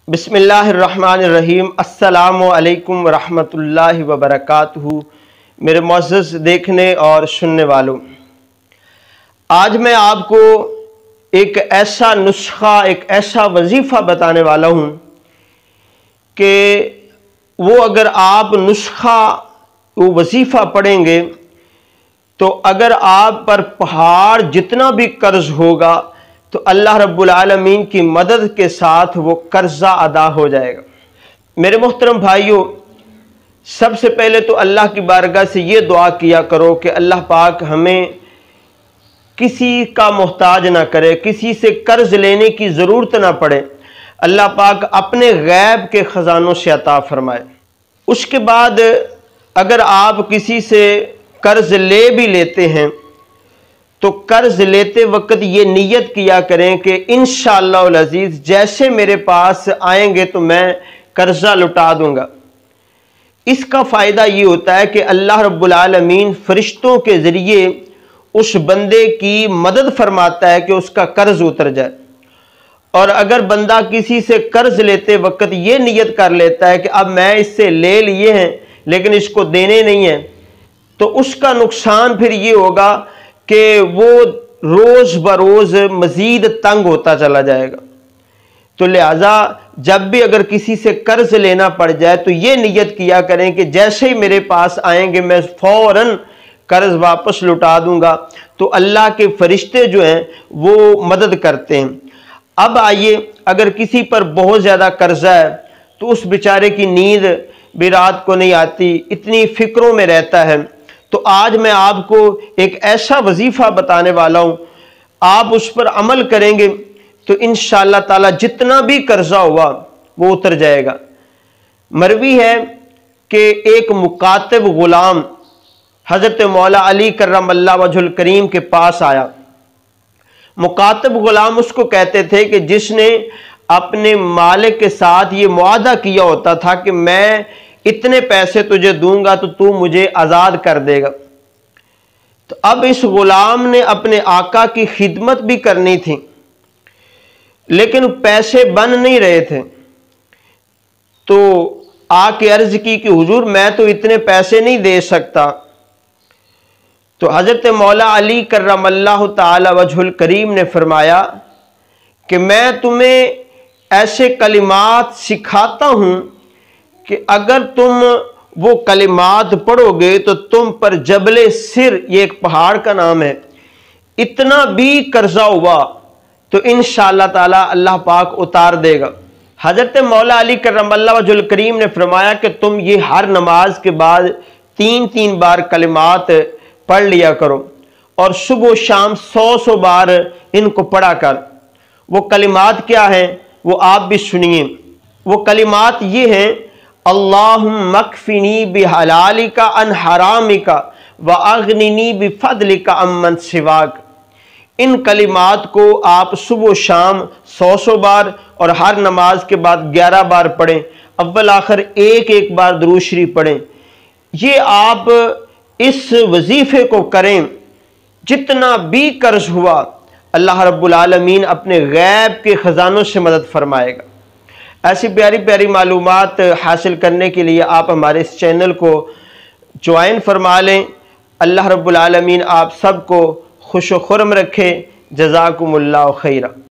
बिस्मिल्लाहिर्रहमानिर्रहीम। अस्सलामु अलैकुम वरहमतुल्लाहि वबरकातुहू। मेरे मुअज़्ज़ज़ देखने और सुनने वालों, आज मैं आपको एक ऐसा नुस्खा, एक ऐसा वजीफ़ा बताने वाला हूँ कि वो अगर आप नुस्खा, वो वजीफ़ा पढ़ेंगे तो अगर आप पर पहाड़ जितना भी कर्ज होगा तो अल्लाह रब्बुल आलमीन की मदद के साथ वो कर्जा अदा हो जाएगा। मेरे मोहतरम भाइयों, सबसे पहले तो अल्लाह की बारगाह से ये दुआ किया करो कि अल्लाह पाक हमें किसी का मोहताज ना करे, किसी से कर्ज लेने की ज़रूरत ना पड़े। अल्लाह पाक अपने गैब के ख़जानों से अता फरमाए। उसके बाद अगर आप किसी से कर्ज ले भी लेते हैं तो कर्ज लेते वक्त ये नियत किया करें कि इंशाअल्लाह अज़ीज़ जैसे मेरे पास आएंगे तो मैं कर्जा लुटा दूंगा। इसका फ़ायदा ये होता है कि अल्लाह रब्बुल आलमीन फरिश्तों के ज़रिए उस बंदे की मदद फरमाता है कि उसका कर्ज उतर जाए। और अगर बंदा किसी से कर्ज लेते वक्त ये नियत कर लेता है कि अब मैं इससे ले लिए हैं लेकिन इसको देने नहीं है, तो उसका नुकसान फिर ये होगा कि वो रोज़ बरोज़ मज़ीद तंग होता चला जाएगा। तो लिहाजा जब भी अगर किसी से कर्ज लेना पड़ जाए तो ये नियत किया करें कि जैसे ही मेरे पास आएंगे मैं फ़ौरन कर्ज वापस लुटा दूंगा। तो अल्लाह के फरिश्ते जो हैं वो मदद करते हैं। अब आइए, अगर किसी पर बहुत ज़्यादा कर्जा है तो उस बेचारे की नींद भी रात को नहीं आती, इतनी फ़िक्रों में रहता है। तो आज मैं आपको एक ऐसा वजीफ़ा बताने वाला हूँ, आप उस पर अमल करेंगे तो इंशाअल्लाह ताला जितना भी कर्जा हुआ वो उतर जाएगा। मरवी है कि एक मुकातिब गुलाम हज़रत मौला अली करमल्लाह वजहुल करीम के पास आया। मुकातिब गुलाम उसको कहते थे कि जिसने अपने मालिक के साथ ये मुआदा किया होता था कि मैं इतने पैसे तुझे दूंगा तो तू मुझे आज़ाद कर देगा। तो अब इस गुलाम ने अपने आका की खिदमत भी करनी थी लेकिन पैसे बन नहीं रहे थे। तो आके अर्ज की कि हुजूर मैं तो इतने पैसे नहीं दे सकता। तो हज़रत मौला अली करमल्लाहु ताला वजहुल करीम ने फरमाया कि मैं तुम्हें ऐसे कलिमात सिखाता हूँ कि अगर तुम वो कलिमात पढ़ोगे तो तुम पर जबले सिर, ये एक पहाड़ का नाम है, इतना भी कर्जा हुआ तो इंशाअल्लाह ताला अल्लाह पाक उतार देगा। हज़रत मौला अली करमल्लाहु वजहुल करीम ने फरमाया कि तुम ये हर नमाज के बाद 3-3 बार कलिमात पढ़ लिया करो और सुबह शाम 100 बार इनको पढ़ा कर। वो कलिमात क्या हैं वो आप भी सुनिए। वो कलिमात ये हैं, अल्लाहुम्मा मकफिनी बिहलालिका अन हरामिका व अगनिनी बिफदलिका अम्मन सिवाक। इन कलिमात को आप सुबह शाम 100 बार और हर नमाज के बाद 11 बार पढ़ें। अव्वल आखिर एक बार दुरूद शरीफ पढ़ें। ये आप इस वजीफे को करें, जितना भी कर्ज हुआ अल्लाह रब्बुल आलमीन अपने गैब के ख़जानों से मदद फरमाएगा। ऐसी प्यारी प्यारी मालूमात हासिल करने के लिए आप हमारे इस चैनल को ज्वाइन फरमा लें। अल्लाह रब्बुल आलमीन आप सबको खुश व खुर्म रखे। जज़ाकुमुल्लाहु खैरा।